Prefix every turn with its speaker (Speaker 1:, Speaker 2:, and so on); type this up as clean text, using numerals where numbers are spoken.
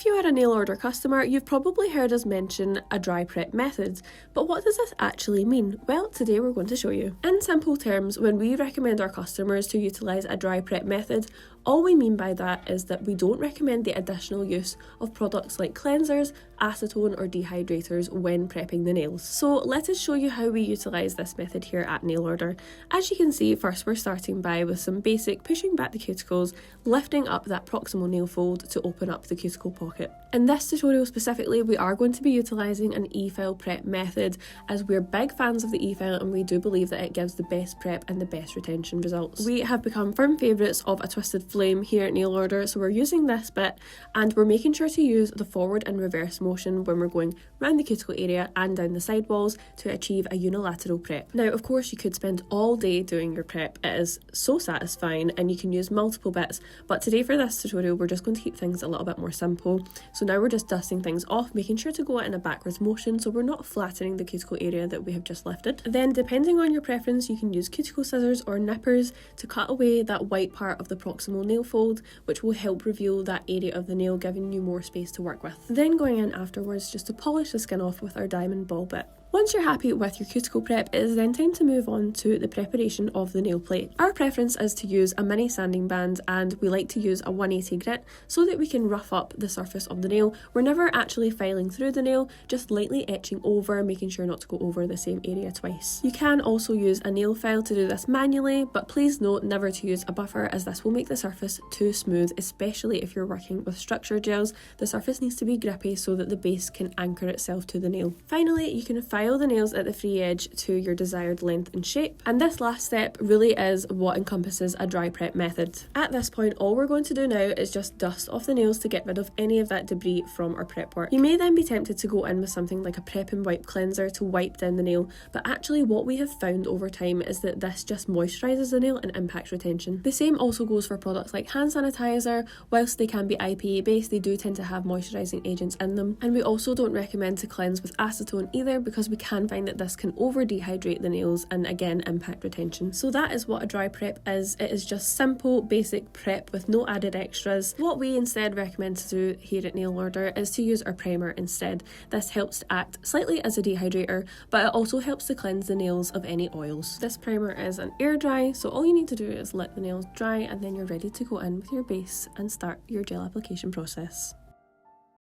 Speaker 1: If you are a nail order customer, you've probably heard us mention a dry prep method, but what does this actually mean? Well, today we're going to show you. In simple terms, when we recommend our customers to utilise a dry prep method, all we mean by that is that we don't recommend the additional use of products like cleansers, acetone or dehydrators when prepping the nails. So let us show you how we utilise this method here at Nail Order. As you can see, first we're starting by with some basic pushing back the cuticles, lifting up that proximal nail fold to open up the cuticle pocket. In this tutorial specifically, we are going to be utilising an Efile prep method, as we're big fans of the Efile and we do believe that it gives the best prep and the best retention results. We have become firm favourites of a twisted flame here at Nail Order, so we're using this bit and we're making sure to use the forward and reverse motion when we're going around the cuticle area and down the side walls to achieve a unilateral prep. Now, of course, you could spend all day doing your prep. It is so satisfying and you can use multiple bits, but today for this tutorial we're just going to keep things a little bit more simple. So now we're just dusting things off, making sure to go in a backwards motion so we're not flattening the cuticle area that we have just lifted. Then, depending on your preference, you can use cuticle scissors or nippers to cut away that white part of the proximal nail fold, which will help reveal that area of the nail, giving you more space to work with. Then going in afterwards just to polish the skin off with our diamond ball bit. Once you're happy with your cuticle prep, it is then time to move on to the preparation of the nail plate. Our preference is to use a mini sanding band, and we like to use a 180 grit so that we can rough up the surface of the nail. We're never actually filing through the nail, just lightly etching over, making sure not to go over the same area twice. You can also use a nail file to do this manually, but please note never to use a buffer, as this will make the surface too smooth, especially if you're working with structure gels. The surface needs to be grippy so that the base can anchor itself to the nail. Finally, you can file the nails at the free edge to your desired length and shape, and this last step really is what encompasses a dry prep method. At this point, all we're going to do now is just dust off the nails to get rid of any of that debris from our prep work. You may then be tempted to go in with something like a prep and wipe cleanser to wipe down the nail, but actually what we have found over time is that this just moisturises the nail and impacts retention. The same also goes for products like hand sanitizer. Whilst they can be IPA based, they do tend to have moisturising agents in them, and we also don't recommend to cleanse with acetone either, because we can find that this can over dehydrate the nails and again impact retention. So that is what a dry prep is. It is just simple basic prep with no added extras. What we instead recommend to do here at Nail Order is to use our primer instead. This helps to act slightly as a dehydrator, but it also helps to cleanse the nails of any oils. This primer is an air dry, so all you need to do is let the nails dry and then you're ready to go in with your base and start your gel application process.